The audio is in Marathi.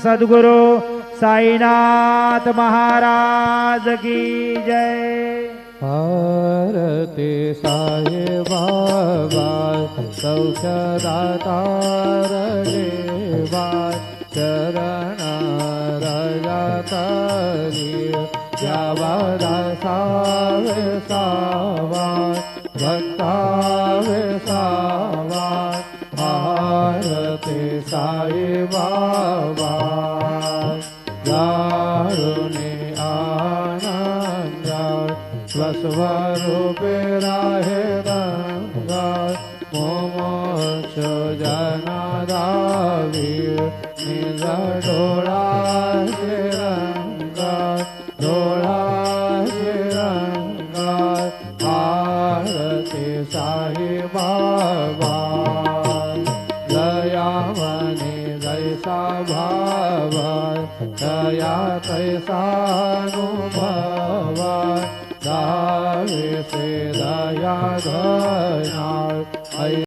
सद्गुरु साईनाथ महाराज की जय। आरती साई बाबा सौख्यदाता देवा चरण रजतरी दासावे सावा भक्तावे सावा। आरती साई बाबा जारुनी आनंद स्वस्वरूपे राहे रंगा मोमोक्ष जनादावीर निज डोळा रंगा डोळा रंगा। आरती साई बाबा दयामणि जैसा भाव दया तैसानुभव दावे से दया